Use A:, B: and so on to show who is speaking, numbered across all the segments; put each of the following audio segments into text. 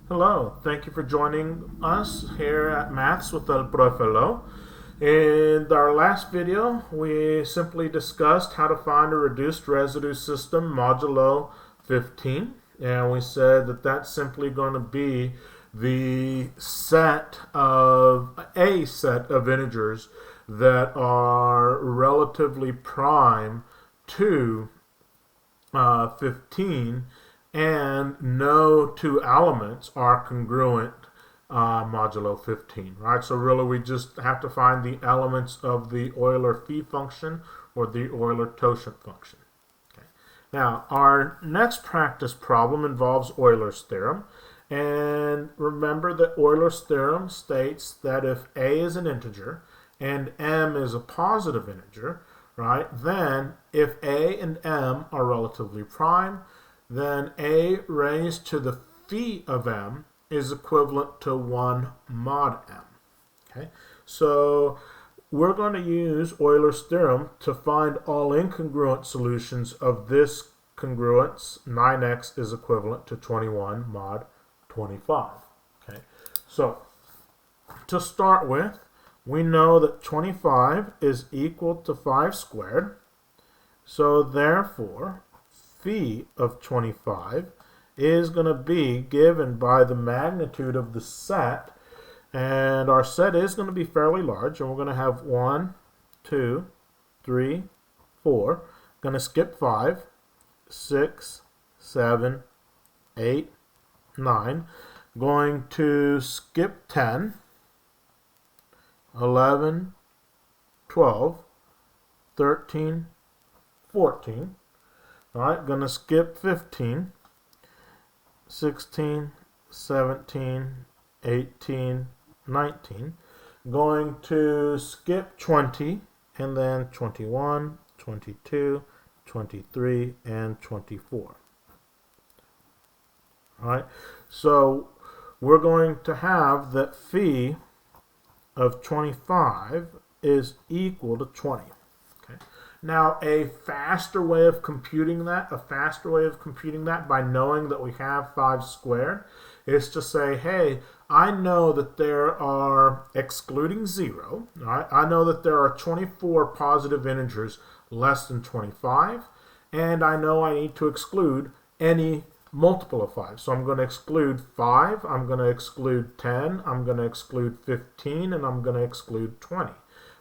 A: Hello, thank you for joining us here at Maths with El Profelo. In our last video, we simply discussed how to find a reduced residue system modulo 15, and we said that that's simply going to be the set of integers that are relatively prime to 15, and no two elements are congruent modulo 15, right? So really we just have to find the elements of the Euler phi function or the Euler totient function. Okay. Now our next practice problem involves Euler's theorem, and remember that Euler's theorem states that if a is an integer and m is a positive integer, right, then if a and m are relatively prime, then a raised to the phi of m is equivalent to 1 mod m. Okay, so we're going to use Euler's theorem to find all incongruent solutions of this congruence. 9x is equivalent to 21 mod 25. Okay, so to start with, we know that 25 is equal to 5 squared. So therefore, phi of 25 is going to be given by the magnitude of the set, and our set is going to be fairly large, and we're going to have 1, 2, 3, 4. Going to skip 5, 6, 7, 8, 9. Going to skip 10, 11, 12, 13, 14. All right, going to skip 15, 16, 17, 18, 19. Going to skip 20, and then 21, 22, 23, and 24. All right, so we're going to have that phi of 25 is equal to 20. Okay. Now, a faster way of computing that by knowing that we have 5 squared is to say, hey, I know that there are, excluding 0, right, I know that there are 24 positive integers less than 25, and I know I need to exclude any multiple of 5. So I'm going to exclude 5, I'm going to exclude 10, I'm going to exclude 15, and I'm going to exclude 20,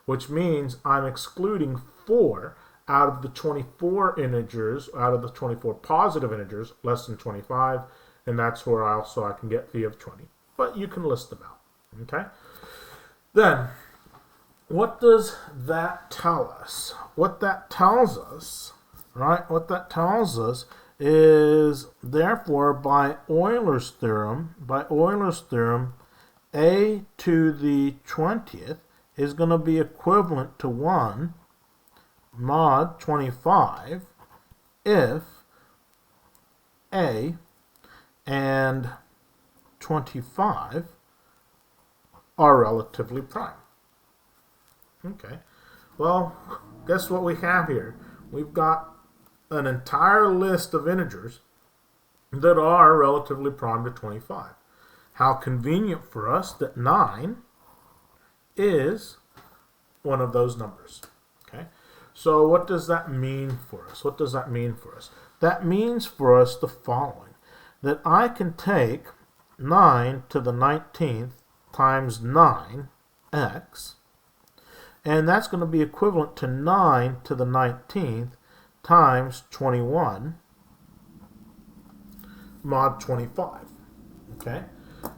A: which means I'm excluding 4 out of the 24 integers, out of the 24 positive integers less than 25, and that's where I can get phi of 20. But you can list them out. Okay? Then, what does that tell us? What that tells us, right? What that tells us is, therefore, by Euler's theorem, a to the 20th is going to be equivalent to 1 mod 25 if a and 25 are relatively prime. Okay, well, guess what we have here? We've got an entire list of integers that are relatively prime to 25. How convenient for us that 9 is one of those numbers. Okay, so what does that mean for us? That means for us the following: that I can take 9 to the 19th times 9x, and that's going to be equivalent to 9 to the 19th times 21 mod 25. Okay,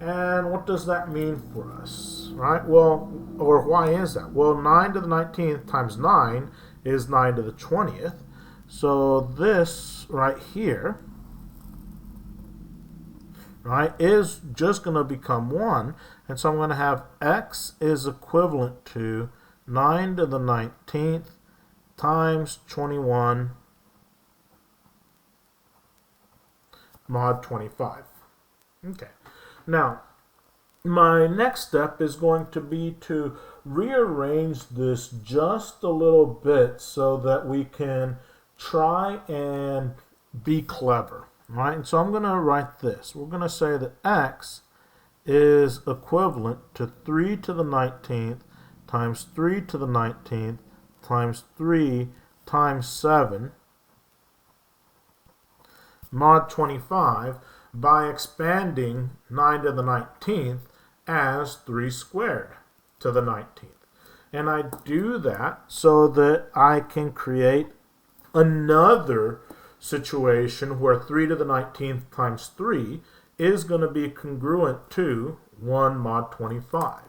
A: and what does that mean for us, right? Well, or why is that? Well, 9 to the 19th times 9 is 9 to the 20th. So this right here, right, is just going to become 1. And so I'm going to have x is equivalent to 9 to the 19th times 21 mod 25. Okay. Now, my next step is going to be to rearrange this just a little bit so that we can try and be clever. right? And so I'm going to write this. We're going to say that x is equivalent to 3 to the 19th times 3 to the 19th times 3 times 7 mod 25 by expanding 9 to the 19th as 3 squared to the 19th. And I do that so that I can create another situation where 3 to the 19th times 3 is going to be congruent to 1 mod 25.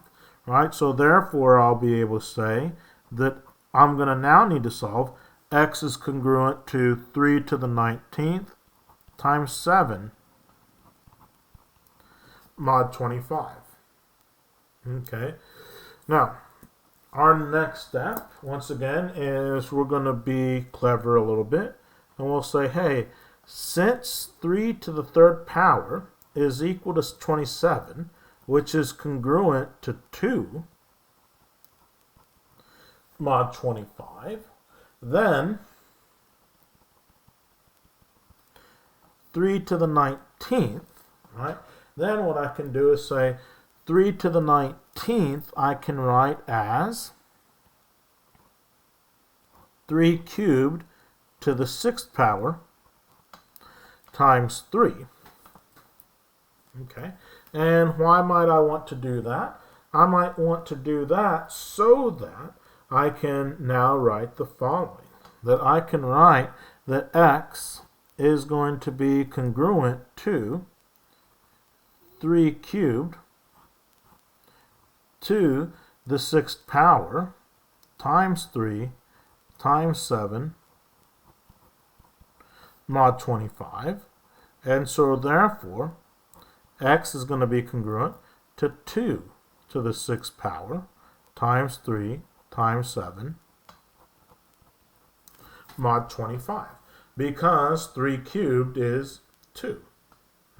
A: Right? So therefore I'll be able to say that I'm going to now need to solve x is congruent to 3 to the 19th times 7 mod 25. Okay. Now, our next step, once again, is we're going to be clever a little bit. And we'll say, hey, since 3 to the third power is equal to 27, which is congruent to 2 mod 25, then 3 to the 19th, right? Then what I can do is say 3 to the 19th I can write as 3 cubed to the 6th power times 3. Okay, and why might I want to do that? I might want to do that so that I can now write the following. That I can write that x is going to be congruent to 3 cubed to the 6th power times 3 times 7 mod 25. And so therefore, x is going to be congruent to 2 to the 6th power times 3 times 7 mod 25. Because 3 cubed is 2.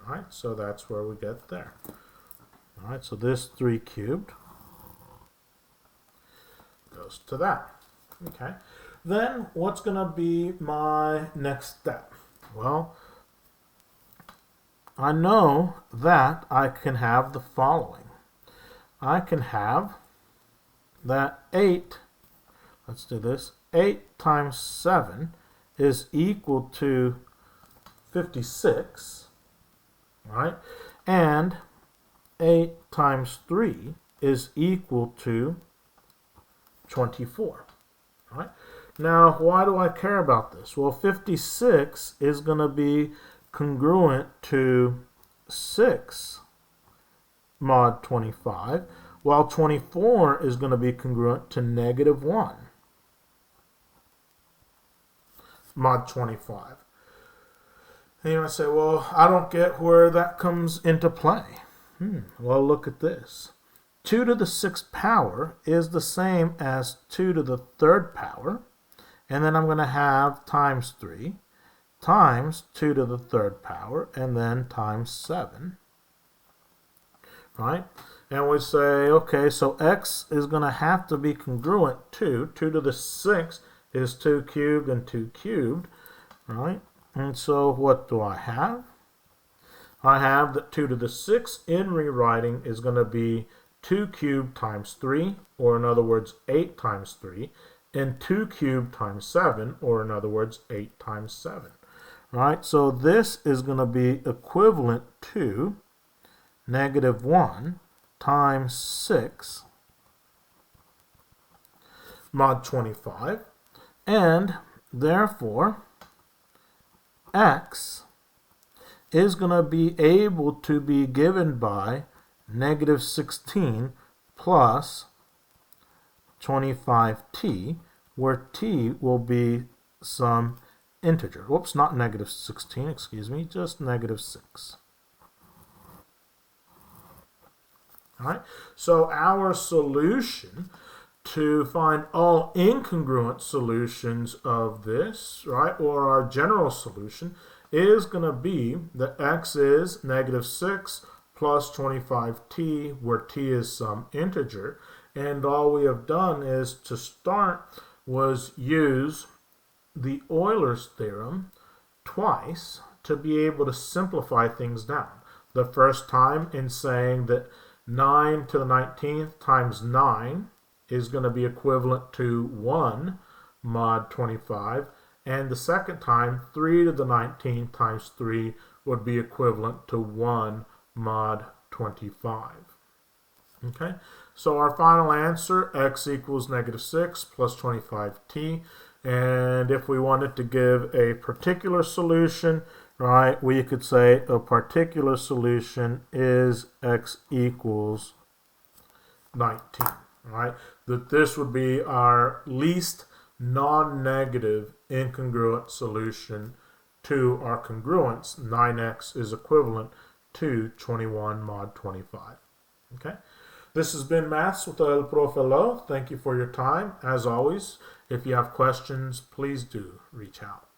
A: All right, so that's where we get there. All right, so this 3 cubed goes to that. Okay, then what's going to be my next step? Well, I know that I can have the following. I can have that 8, let's do this, 8 times 7 is equal to 56, right? And 8 times 3 is equal to 24, right? Now, why do I care about this? Well, 56 is going to be congruent to 6 mod 25, while 24 is going to be congruent to negative 1 mod 25. And you might say, well, I don't get where that comes into play. Well, look at this. 2 to the 6th power is the same as 2 to the 3rd power. And then I'm going to have times 3 times 2 to the 3rd power and then times 7. Right? And we say, okay, so x is going to have to be congruent to 2 to the 6th is 2 cubed and 2 cubed. Right? And so what do I have? I have that 2 to the 6th in rewriting is going to be 2 cubed times 3, or in other words, 8 times 3, and 2 cubed times 7, or in other words, 8 times 7. Right? So this is going to be equivalent to negative 1 times 6 mod 25, and therefore x is going to be able to be given by negative 16 plus 25t, where t will be some integer. Whoops, not negative 16, excuse me, just negative 6. All right, so our solution to find all incongruent solutions of this, right, or our general solution, is going to be that x is negative 6 plus 25t, where t is some integer. And all we have done is to start was use the Euler's theorem twice to be able to simplify things down. The first time in saying that 9 to the 19th times 9 is going to be equivalent to 1 mod 25, and the second time 3 to the 19th times 3 would be equivalent to 1 mod 25. Okay, so our final answer, x equals -6 plus 25t, and if we wanted to give a particular solution, right, we could say a particular solution is x equals 19, right? That this would be our least non-negative incongruent solution to our congruence. 9x is equivalent to 21 mod 25. Okay? This has been Maths with El Profe Lo. Thank you for your time. As always, if you have questions, please do reach out.